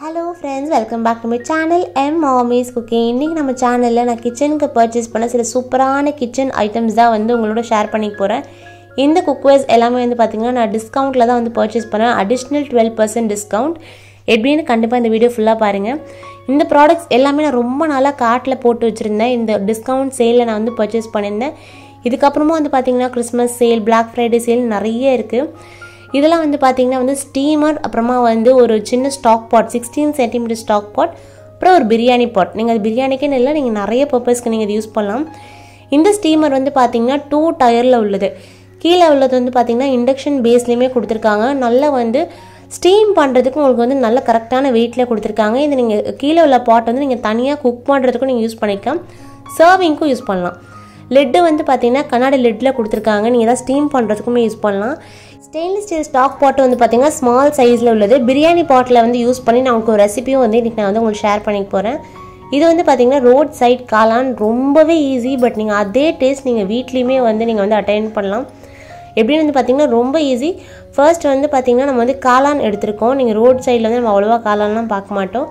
Hello friends, welcome back to my channel M Mommy's Cooking. இன்னைக்கு நம்ம சேனல்ல நான் கிச்சனுக்கு பர்ச்சேஸ் பண்ண சில சூப்பரான கிச்சன் ஐட்டம்ஸ் தான் வந்து உங்களோட ஷேர் பண்ணிக்க போறேன். இந்த குக்வேர்ஸ் எல்லாமே வந்து பாத்தீங்கன்னா நான் டிஸ்கவுண்ட்ல தான் வந்து பர்ச்சேஸ் பண்ணேன். Additional 12% discount. எப்படின்னு கண்டிப்பா இந்த வீடியோ ஃபுல்லா பாருங்க. இந்த ப்ராடக்ட்ஸ் எல்லாமே நான் ரொம்ப நாளா கார்ட்ல போட்டு வச்சிருந்தேன். இந்த டிஸ்கவுண்ட் சேல்ல நான் வந்து பர்ச்சேஸ் பண்ணிருந்தேன். இதுக்கு அப்புறமா வந்து பாத்தீங்கன்னா Christmas sale, Black Friday sale நிறைய இருக்கு. இதெல்லாம் வந்து பாத்தீங்கன்னா வந்து ஸ்டீமர், அப்புறமா வந்து ஒரு சின்ன ஸ்டாக் பாட் 16 cm ஸ்டாக் பாட், அப்புறம் ஒரு பிரியாணி பாட். நீங்கள் அது பிரியாணிக்குன்னு இல்லை, நீங்கள் நிறைய பர்பஸ்க்கு நீங்கள் இது யூஸ் பண்ணலாம். இந்த ஸ்டீமர் வந்து பார்த்தீங்கன்னா 2 டயரில் உள்ளது. கீழே உள்ளது வந்து பார்த்தீங்கன்னா இண்டக்ஷன் பேஸ்லேயுமே கொடுத்துருக்காங்க. நல்லா வந்து ஸ்டீம் பண்ணுறதுக்கு உங்களுக்கு வந்து நல்ல கரெக்டான வெயிட்டில் கொடுத்துருக்காங்க. இது நீங்கள் கீழே உள்ள பாட் வந்து நீங்கள் தனியாக குக் பண்ணுறதுக்கும் நீங்கள் யூஸ் பண்ணிக்கலாம், சர்விங்க்கும் யூஸ் பண்ணலாம். லெட்டு வந்து பார்த்தீங்கன்னா கண்ணாடி லெட்டில் கொடுத்துருக்காங்க. நீங்கள் எதாவது ஸ்டீம் பண்ணுறதுக்குமே யூஸ் பண்ணலாம். ஸ்டெயின்லெஸ் ஸ்டீல் ஸ்டாக் பாட்டு வந்து பார்த்தீங்கன்னா ஸ்மால் சைஸில் உள்ளது. பிரியாணி பாட்டில் வந்து யூஸ் பண்ணி நான் உங்களுக்கு ஒரு ரெசிபியும் வந்து இன்றைக்கி நான் வந்து உங்களுக்கு ஷேர் பண்ணிக்க போகிறேன். இது வந்து பார்த்தீங்கன்னா ரோட் சைட் காளான், ரொம்பவே ஈஸி. பட் நீங்கள் அதே டேஸ்ட் நீங்கள் வீட்லேயுமே வந்து நீங்கள் வந்து அட்டைன் பண்ணலாம். எப்படின்னு வந்து பார்த்தீங்கன்னா ரொம்ப ஈஸி. ஃபர்ஸ்ட் வந்து பார்த்தீங்கன்னா நம்ம வந்து காளான் எடுத்திருக்கோம். நீங்கள் ரோட் சைடில் வந்து நம்ம அவ்வளோவா காளான்லாம் பார்க்க மாட்டோம்.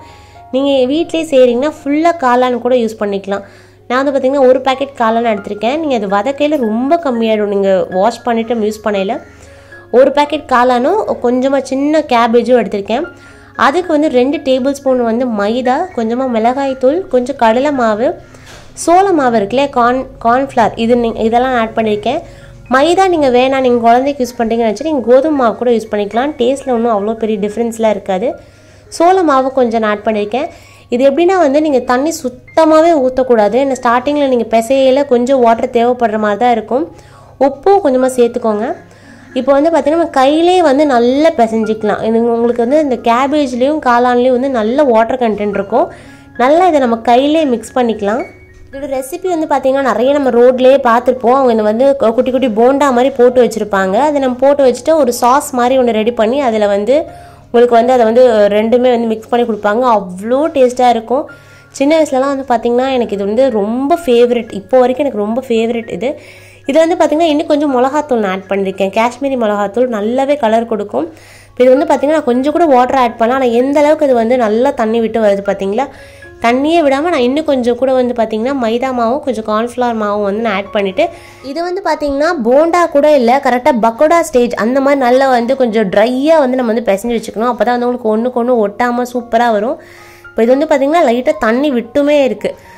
நீங்கள் வீட்லேயே செய்கிறீங்கன்னா ஃபுல்லாக காளான் கூட யூஸ் பண்ணிக்கலாம். நான் வந்து பார்த்தீங்கன்னா ஒரு பேக்கெட் காளான் எடுத்திருக்கேன். நீங்கள் அது வதக்கையில் ரொம்ப கம்மியாகிடும் நீங்கள் வாஷ் பண்ணிவிட்டு யூஸ் பண்ணையில். ஒரு பேக்கெட் காளானும் கொஞ்சமாக சின்ன கேபேஜும் எடுத்திருக்கேன். அதுக்கு வந்து 2 டேபிள் ஸ்பூன் வந்து மைதா, கொஞ்சமாக மிளகாய் தூள், கொஞ்சம் கடலை மாவு, சோள மாவு இருக்குல்ல, கார்ன்ஃப்ளவர், இதெல்லாம் ஆட் பண்ணியிருக்கேன். மைதா நீங்கள் வேணாம், நீங்கள் குழந்தைக்கு யூஸ் பண்ணுறீங்கன்னு வச்சு நீங்கள் கோதுமை மாவு கூட யூஸ் பண்ணிக்கலாம். டேஸ்ட்டில் ஒன்றும் அவ்வளோ பெரிய டிஃப்ரென்ஸ்லாம் இருக்காது. சோள மாவு கொஞ்சம் ஆட் பண்ணியிருக்கேன். இது எப்படின்னா வந்து நீங்கள் தண்ணி சுத்தமாகவே ஊற்றக்கூடாது. இந்த ஸ்டார்டிங்கில் நீங்கள் பிசையில் கொஞ்சம் வாட்டர் தேவைப்படுற மாதிரி தான் இருக்கும். உப்பும் கொஞ்சமாக சேர்த்துக்கோங்க. இப்போ வந்து பார்த்தீங்கன்னா நம்ம கையிலே வந்து நல்லா பிசைஞ்சிக்கலாம். இது உங்களுக்கு வந்து இந்த கேபேஜ்லேயும் காளான்லேயும் வந்து நல்ல வாட்டர் கண்டென்ட் இருக்கும். நல்லா இதை நம்ம கையிலே மிக்ஸ் பண்ணிக்கலாம். இதோட ரெசிபி வந்து பார்த்தீங்கன்னா நிறைய நம்ம ரோட்லேயே பார்த்துருப்போம். அவங்க இந்த வந்து குட்டி குட்டி போண்டா மாதிரி போட்டு வச்சுருப்பாங்க. அதை நம்ம போட்டு வச்சுட்டு ஒரு சாஸ் மாதிரி ஒன்று ரெடி பண்ணி அதில் வந்து உங்களுக்கு வந்து அதை வந்து ரெண்டுமே வந்து மிக்ஸ் பண்ணி கொடுப்பாங்க. அவ்வளோ டேஸ்ட்டாக இருக்கும். சின்ன வயசுலலாம் வந்து பார்த்திங்கன்னா எனக்கு இது வந்து ரொம்ப ஃபேவரெட். இப்போ வரைக்கும் எனக்கு ரொம்ப ஃபேவரெட் இது. இது வந்து பார்த்திங்கன்னா இன்னும் கொஞ்சம் மிளகாத்தூள் நான் ஆட் பண்ணியிருக்கேன். காஷ்மீரி மிளகாத்தூள் நல்லாவே கலர் கொடுக்கும். இப்போ இது வந்து பார்த்திங்கன்னா கொஞ்சம் கூட வாட்டர் ஆட் பண்ணலாம். ஆனால் எந்த அளவுக்கு இது வந்து நல்லா தண்ணி விட்டு வருது பார்த்தீங்களா. தண்ணியே விடாமல் நான் இன்னும் கொஞ்சம் கூட வந்து பார்த்திங்கன்னா மைதா மாவும் கொஞ்சம் கார்ன்ஃப்ளவர் மாவும் வந்து நான் ஆட் பண்ணிவிட்டு, இது வந்து பார்த்திங்கன்னா போண்டா கூட இல்லை, கரெக்டாக பக்கோடா ஸ்டேஜ் அந்த மாதிரி நல்லா வந்து கொஞ்சம் ட்ரையாக வந்து நம்ம வந்து பிசைஞ்சு வச்சுக்கணும். அப்போ தான் வந்து உங்களுக்கு ஒன்றுக்கு ஒன்று ஒட்டாமல் சூப்பராக வரும். இப்போ இது வந்து பார்த்திங்கன்னா லைட்டாக தண்ணி விட்டுமே இருக்குது.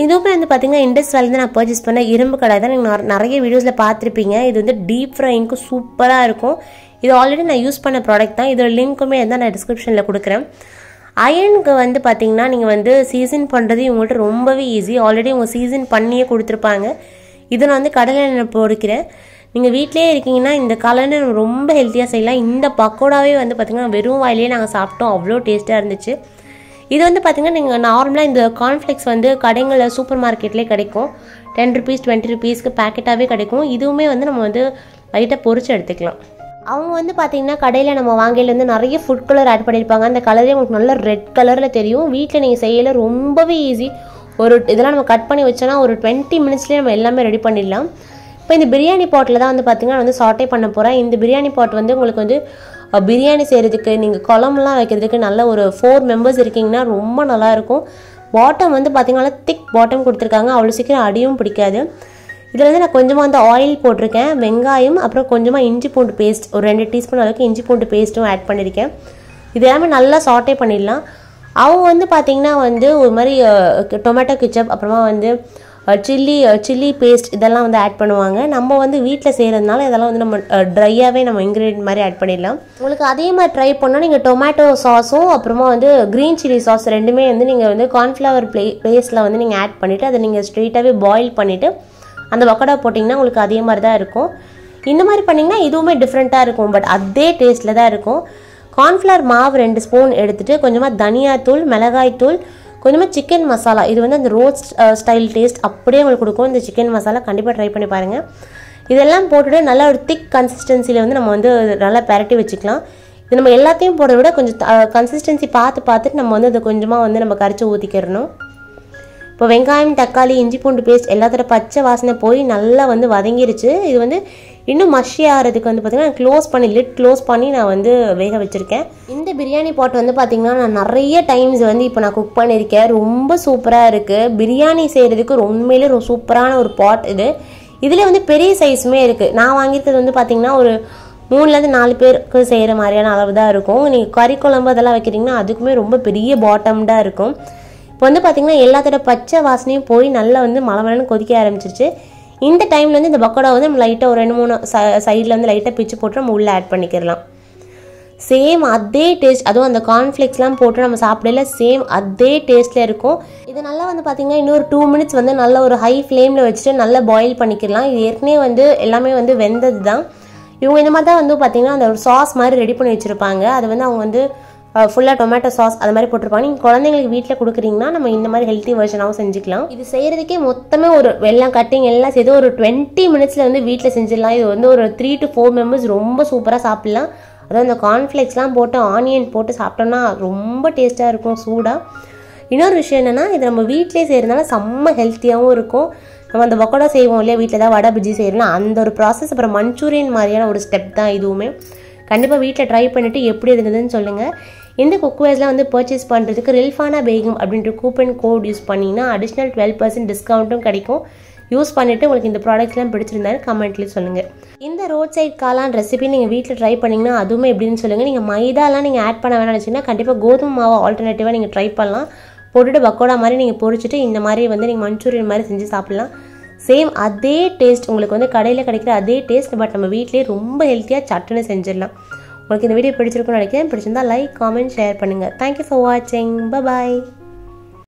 இதுவுமே வந்து பார்த்தீங்கன்னா இண்டஸ் வேலேருந்து நான் பர்ச்சேஸ் பண்ண இரும்பு கடாய் தான். நீங்கள் நிறைய வீடியோஸில் பார்த்துருப்பீங்க. இது வந்து டீப் ஃப்ரைங்க்கு சூப்பராக இருக்கும். இது ஆல்ரெடி நான் யூஸ் பண்ண ப்ராடக்ட் தான். இதோட லிங்க்குமே இருந்தால் நான் டிஸ்கிரிப்ஷனில் கொடுக்குறேன். அயனுக்கு வந்து பார்த்தீங்கன்னா நீங்கள் வந்து சீசன் பண்ணுறது இவங்கள்ட்ட ரொம்பவே ஈஸி. ஆல்ரெடி உங்கள் சீசன் பண்ணியே கொடுத்துருப்பாங்க. இதை நான் வந்து கடலை எண்ணெய் பொரிக்கிறேன். நீங்கள் வீட்டிலே இருக்கீங்கன்னா இந்த காளானை ரொம்ப ஹெல்த்தியாக செய்யலாம். இந்த பக்கோடாவே வந்து பார்த்திங்கன்னா வெறும் வாயிலே நாங்கள் சாப்பிட்டோம். அவ்வளோ டேஸ்ட்டாக இருந்துச்சு. இது வந்து பார்த்திங்கன்னா நீங்கள் நார்மலாக இந்த கார்ன்ஃப்ளெக்ஸ் வந்து கடைங்களில் சூப்பர் மார்க்கெட்லேயே கிடைக்கும். 10 rupees 20 rupeesக்கு பேக்கெட்டாகவே கிடைக்கும். இதுவுமே வந்து நம்ம வந்து லைட்டாக பொரிச்சு எடுத்துக்கலாம். அவங்க வந்து பார்த்திங்கன்னா கடையில் நம்ம வாங்கையில் வந்து நிறைய ஃபுட் கலர் ஆட் பண்ணியிருப்பாங்க. அந்த கலரே உங்களுக்கு நல்ல ரெட் கலரில் தெரியும். வீட்டில் நீங்கள் செய்யல ரொம்பவே ஈஸி. இதெல்லாம் நம்ம கட் பண்ணி வச்சோன்னா ஒரு 20 minutesலேயே நம்ம எல்லாமே ரெடி பண்ணிடலாம். இப்போ இந்த பிரியாணி பாட்டில் தான் வந்து பார்த்திங்கன்னா வந்து சாட்டே பண்ண போகிறேன். இந்த பிரியாணி பாட் வந்து உங்களுக்கு வந்து பிரியாணி செய்கிறதுக்கு, நீங்கள் குழம்புலாம் வைக்கிறதுக்கு நல்ல ஒரு 4 members இருக்கீங்கன்னா ரொம்ப நல்லாயிருக்கும். பாட்டம் வந்து பார்த்திங்கன்னா திக் பாட்டம் கொடுத்துருக்காங்க. அவ்வளோ சீக்கிரம் அடியும் பிடிக்காது. இதில் வந்து நான் கொஞ்சமாக வந்து ஆயில் போட்டிருக்கேன், வெங்காயம், அப்புறம் கொஞ்சமாக இஞ்சி பூண்டு பேஸ்ட், ஒரு 2 டீஸ்பூன் அளவுக்கு இஞ்சி பூண்டு பேஸ்ட்டும் ஆட் பண்ணியிருக்கேன். இது எல்லாமே நல்லா சாட்டே பண்ணிடலாம். அவங்க வந்து பார்த்திங்கன்னா வந்து ஒரு மாதிரி டொமேட்டோ கெச்சப், அப்புறமா வந்து சில்லி பேஸ்ட் இதெல்லாம் வந்து ஆட் பண்ணுவாங்க. நம்ம வந்து வீட்டில் செய்கிறதுனால இதெல்லாம் வந்து நம்ம ட்ரையாகவே நம்ம இன்க்ரீடியன்ட் மாதிரி ஆட் பண்ணிடலாம். உங்களுக்கு அதே மாதிரி ட்ரை பண்ணால் நீங்கள் டொமேட்டோ சாஸும் அப்புறமா வந்து க்ரீன் சில்லி சாஸ் ரெண்டுமே வந்து நீங்கள் வந்து கார்ன்ஃப்ளவர் பேஸ்ட்டில் வந்து நீங்கள் ஆட் பண்ணிவிட்டு அதை நீங்கள் ஸ்ட்ரெயிட்டாகவே பாயில் பண்ணிவிட்டு அந்த பக்கோடா போட்டிங்கன்னா உங்களுக்கு அதே மாதிரி தான் இருக்கும். இந்த மாதிரி பண்ணிங்கன்னா இதுவுமே டிஃப்ரெண்ட்டாக இருக்கும். பட் அதே டேஸ்ட்டில் தான் இருக்கும். கார்ன்ஃப்ளவர் மாவு 2 ஸ்பூன் எடுத்துகிட்டு கொஞ்சமாக தனியாத்தூள், மிளகாய் தூள், கொஞ்சமாக சிக்கன் மசாலா, இது வந்து அந்த ரோஸ்ட் ஸ்டைல் டேஸ்ட் அப்படியே உங்களுக்கு கொடுக்கும். இந்த சிக்கன் மசாலா கண்டிப்பாக ட்ரை பண்ணி பாருங்கள். இதெல்லாம் போட்டுட்டு நல்லா ஒரு திக் கன்சிஸ்டன்சியில் வந்து நம்ம வந்து நல்லா பரட்டி வச்சுக்கலாம். இது நம்ம எல்லாத்தையும் போடுறத விட கொஞ்சம் கன்சிஸ்டன்சி பார்த்துட்டு நம்ம வந்து அதை கொஞ்சமாக வந்து நம்ம கரைச்சி ஊற்றிக்கிறணும். இப்போ இப்போ வெங்காயம் தக்காளி இஞ்சி பூண்டு பேஸ்ட் எல்லாத்தோட பச்சை வாசனை போய் நல்லா வந்து வதங்கிருச்சு. இது வந்து இன்னும் மஷி ஆகிறதுக்கு வந்து பார்த்திங்கன்னா க்ளோஸ் பண்ணி லிட் க்ளோஸ் பண்ணி நான் வந்து வேக வச்சுருக்கேன். இந்த பிரியாணி பாட் வந்து பார்த்திங்கன்னா நான் நிறைய டைம்ஸ் வந்து இப்போ நான் குக் பண்ணியிருக்கேன். ரொம்ப சூப்பராக இருக்குது. பிரியாணி செய்கிறதுக்கு உண்மையிலே ரொம்ப சூப்பரான ஒரு பாட் இது. இதில் வந்து பெரிய சைஸுமே இருக்குது. நான் வாங்கியிருக்கிறது வந்து பார்த்திங்கன்னா ஒரு 3லேருந்து 4 பேருக்கு செய்கிற மாதிரியான அளவு தான் இருக்கும். நீங்கள் கறி குழம்பு அதெல்லாம் வைக்கிறீங்கன்னா அதுக்குமே ரொம்ப பெரிய பாட்டம்டாக இருக்கும். இப்போ வந்து பார்த்திங்கன்னா எல்லாத்தோட பச்சை வாசனையும் போய் நல்லா வந்து மலமலன்னு கொதிக்க ஆரம்பிச்சிருச்சு. இந்த டைமில் வந்து இந்த பக்கோடா வந்து நம்ம லைட்டாக ஒரு 2-3 சைடில் வந்து லைட்டாக பிச்சு போட்டு நம்ம உள்ளே ஆட் பண்ணிக்கிறலாம். சேம் அதே டேஸ்ட், அதுவும் அந்த கார்ன்ஃப்ளேக்ஸ்லாம் போட்டு நம்ம சாப்பிடல சேம் அதே டேஸ்ட்டில் இருக்கும். இது நல்லா வந்து பார்த்திங்கன்னா இன்னொரு 2 மினிட்ஸ் வந்து நல்ல ஒரு ஹை ஃப்ளேமில் வச்சுட்டு நல்லா பாயில் பண்ணிக்கலாம். இது ஏற்கனவே வந்து எல்லாமே வந்து வெந்தது தான். இவங்க இந்த மாதிரி தான் வந்து பார்த்திங்கன்னா அந்த ஒரு சாஸ் மாதிரி ரெடி பண்ணி வச்சுருப்பாங்க. அது வந்து அவங்க வந்து ஃபுல்லாக டொமேட்டோ சாஸ் அது மாதிரி போட்டிருப்பாங்க. நீங்கள் குழந்தைங்களுக்கு வீட்டில் கொடுக்குறீங்கன்னா நம்ம இந்த மாதிரி ஹெல்த்தி வெர்ஷனாகவும் செஞ்சுக்கலாம். இது செய்கிறதுக்கே மொத்தமே ஒரு எல்லாம் கட்டிங் எல்லாம் செய்து ஒரு 20 மினிட்ஸில் வந்து வீட்டில் செஞ்சிடலாம். இது வந்து ஒரு 3 to 4 மெம்பர்ஸ் ரொம்ப சூப்பராக சாப்பிட்லாம். அதாவது அந்த கார்ன்ஃப்ளேக்ஸ்லாம் போட்டு ஆனியன் போட்டு சாப்பிட்டோம்னா ரொம்ப டேஸ்ட்டாக இருக்கும் சூடாக. இன்னொரு விஷயம் என்னென்னா இது நம்ம வீட்டிலே செய்கிறதுனால செம்ம ஹெல்த்தியாகவும் இருக்கும். நம்ம அந்த பக்கோடா செய்வோம் இல்லையா, வீட்டில் ஏதாவது வடை பஜ்ஜி செய்யறோம்னா அந்த ஒரு ப்ராசஸ், அப்புறம் மஞ்சூரியன் மாதிரியான ஒரு ஸ்டெப் தான் இதுவுமே. கண்டிப்பாக வீட்டில் ட்ரை பண்ணிவிட்டு எப்படி இருந்ததுன்னு சொல்லுங்கள். இந்த குக்வேர்ஸ்லாம் வந்து பர்ச்சேஸ் பண்ணுறதுக்கு ரில்ஃபானா பேகம் அப்படின்ற கூப்பன் கோட் யூஸ் பண்ணிங்கன்னா அடிஷ்னல் 12% டிஸ்கவுண்ட்டும் கிடைக்கும். யூஸ் பண்ணிவிட்டு உங்களுக்கு இந்த ப்ராடக்ட்ஸ்லாம் பிடிச்சிருந்தாலும் கமெண்ட்லேயும் சொல்லுங்கள். இந்த ரோட் சைட் காளான் ரெசிபி நீங்கள் வீட்டில் ட்ரை பண்ணிங்கன்னா அதுவுமே எப்படின்னு சொல்லுங்கள். நீங்கள் மைதாலாம் நீங்கள் ஆட் பண்ண வேணாம்னு வச்சிங்கன்னா கண்டிப்பாக கோதுமை மாவு ஆல்டர்னேட்டிவாக நீங்கள் ட்ரை பண்ணலாம். போட்டுட்டு பக்கோடா மாதிரி நீங்கள் பொரிச்சிட்டு இந்த மாதிரி வந்து நீங்கள் மஞ்சூரியன் மாதிரி செஞ்சு சாப்பிட்லாம். சேம் அதே டேஸ்ட் உங்களுக்கு வந்து கடையில் கிடைக்கிற அதே டேஸ்ட், பட் நம்ம வீட்டிலேயே ரொம்ப ஹெல்த்தியாக சட்டுன்னு செஞ்சிடலாம். உங்களுக்கு இந்த வீடியோ பிடிச்சிருக்குன்னு நினைக்கிறேன். பிடிச்சிருந்தா லைக், காமெண்ட், ஷேர் பண்ணுங்கள். தேங்க்யூ ஃபார் வாட்சிங். பாய்.